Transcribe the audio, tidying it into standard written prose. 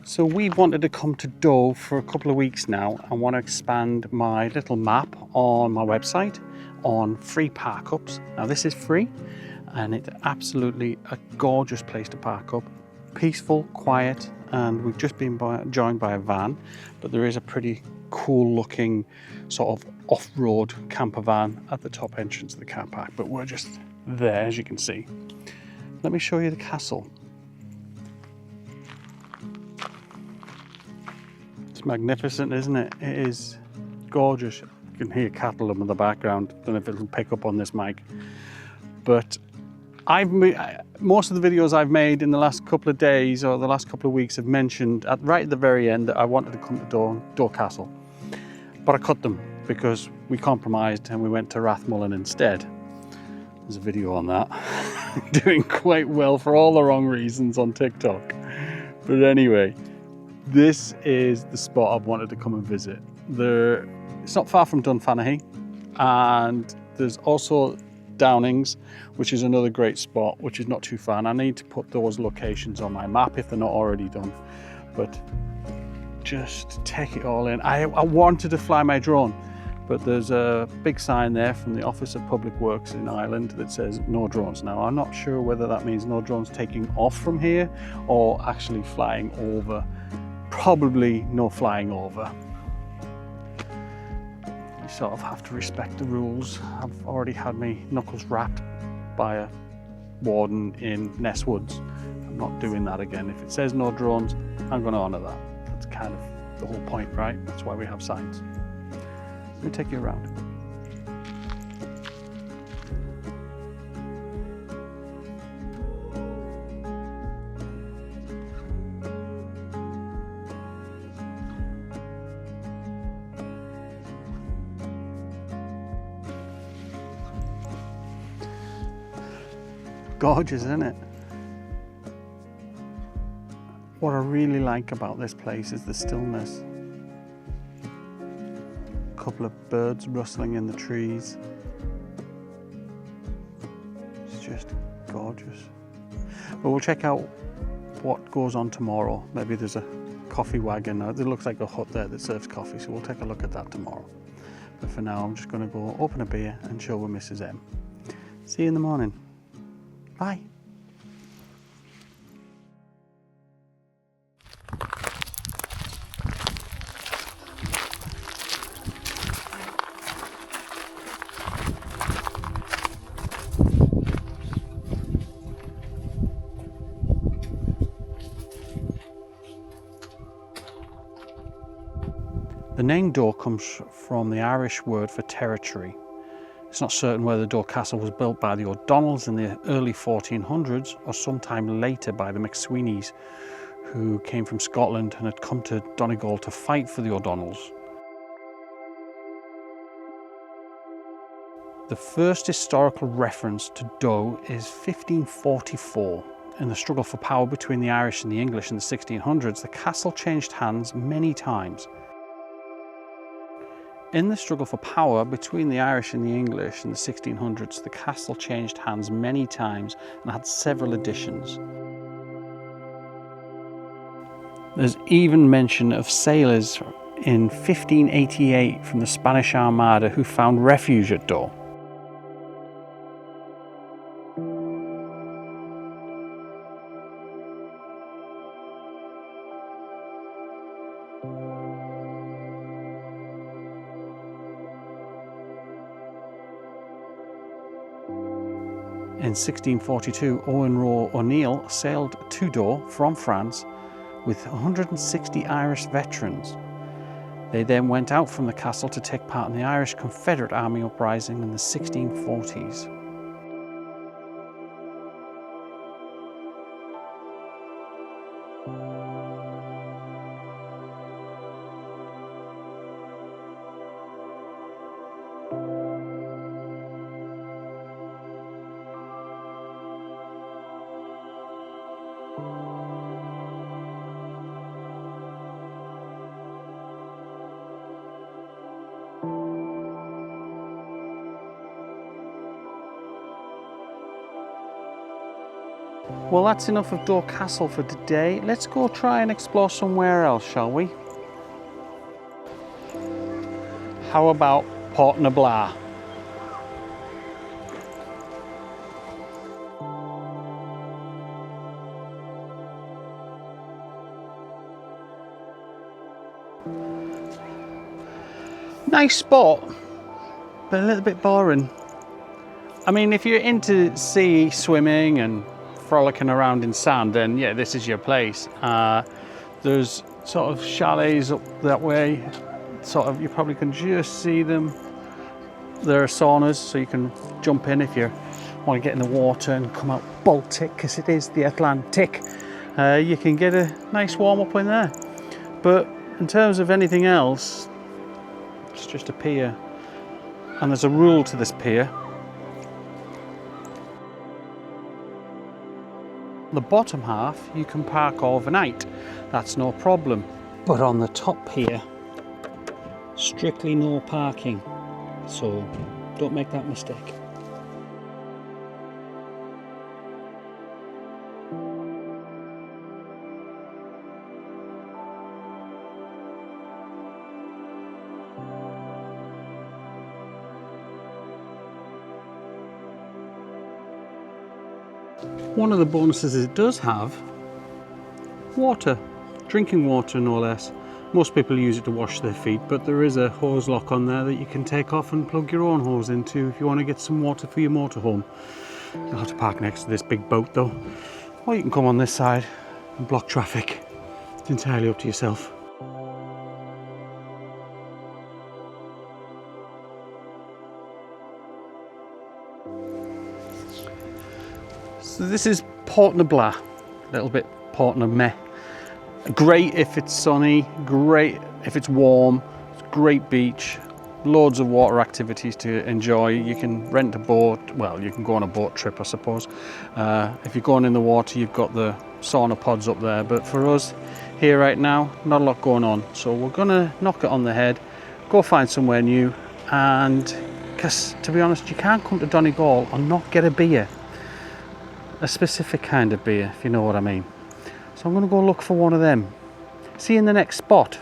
So we wanted to come to Doe for a couple of weeks now. I want to expand my little map on my website on free park ups. Now this is free and it's absolutely a gorgeous place to park up. Peaceful, quiet, and we've just been joined by a van, but there is a pretty cool looking sort of off-road camper van at the top entrance of the car park, but we're just there, as you can see. Let me show you the castle. It's magnificent, isn't it? It is gorgeous. You can hear cattle in the background. Don't know if it'll pick up on this mic, but most of the videos I've made in the last couple of days or the last couple of weeks have mentioned right at the very end that I wanted to come to Doe Castle, but I cut them because we compromised and we went to Rathmullen instead. There's a video on that. Doing quite well for all the wrong reasons on TikTok. But anyway, this is the spot I've wanted to come and visit. It's not far from Dunfanaghy, and there's also Downings, which is another great spot, which is not too far. And I need to put those locations on my map if they're not already done. But just take it all in. I wanted to fly my drone, but there's a big sign there from the Office of Public Works in Ireland that says no drones. Now I'm not sure whether that means no drones taking off from here or actually flying over. Probably no flying over. You sort of have to respect the rules. I've already had my knuckles rapped by a warden in Ness Woods. I'm not doing that again. If it says no drones, I'm going to honour that. That's kind of the whole point, right? That's why we have signs. Let me take you around. Gorgeous, isn't it? What I really like about this place is the stillness. A couple of birds rustling in the trees. It's just gorgeous. But we'll check out what goes on tomorrow. Maybe there's a coffee wagon. There looks like a hut there that serves coffee, so we'll take a look at that tomorrow. But for now, I'm just going to go open a beer and chill with Mrs. M. See you in the morning. Bye. The name Doe comes from the Irish word for territory. It's not certain whether Doe Castle was built by the O'Donnells in the early 1400s or sometime later by the McSweeneys, who came from Scotland and had come to Donegal to fight for the O'Donnells. The first historical reference to Doe is 1544. In the struggle for power between the Irish and the English in the 1600s, the castle changed hands many times. In the struggle for power between the Irish and the English in the 1600s, the castle changed hands many times and had several additions. There's even mention of sailors in 1588 from the Spanish Armada who found refuge at Doe. In 1642, Owen Roe O'Neill sailed to Doe from France with 160 Irish veterans. They then went out from the castle to take part in the Irish Confederate Army uprising in the 1640s. Well, that's enough of Doe Castle for today. Let's go try and explore somewhere else, shall we? How about Portnablagh? Nice spot, but a little bit boring. I mean, if you're into sea swimming and frolicking around in sand, then yeah, this is your place. There's sort of chalets up that way, sort of, you probably can just see them. There are saunas, so you can jump in if you want to get in the water and come out Baltic, because it is the Atlantic. You can get a nice warm up in there. But in terms of anything else, it's just a pier, and there's a rule to this pier. The bottom half you can park overnight, that's no problem. But on the top pier, strictly no parking, so don't make that mistake. One of the bonuses it does have, water, drinking water no less. Most people use it to wash their feet, but there is a hose lock on there that you can take off and plug your own hose into if you want to get some water for your motorhome. You'll have to park next to this big boat though, or you can come on this side and block traffic. It's entirely up to yourself. So this is Portnablagh, a little bit Portnablagh. Great if it's sunny, great if it's warm, it's a great beach, loads of water activities to enjoy. You can rent a boat, well, you can go on a boat trip, I suppose. If you're going in the water, you've got the sauna pods up there, but for us here right now, not a lot going on. So we're gonna knock it on the head, go find somewhere new, and because to be honest, you can't come to Donegal and not get a beer. A specific kind of beer, if you know what I mean. So I'm going to go look for one of them. See you in the next spot.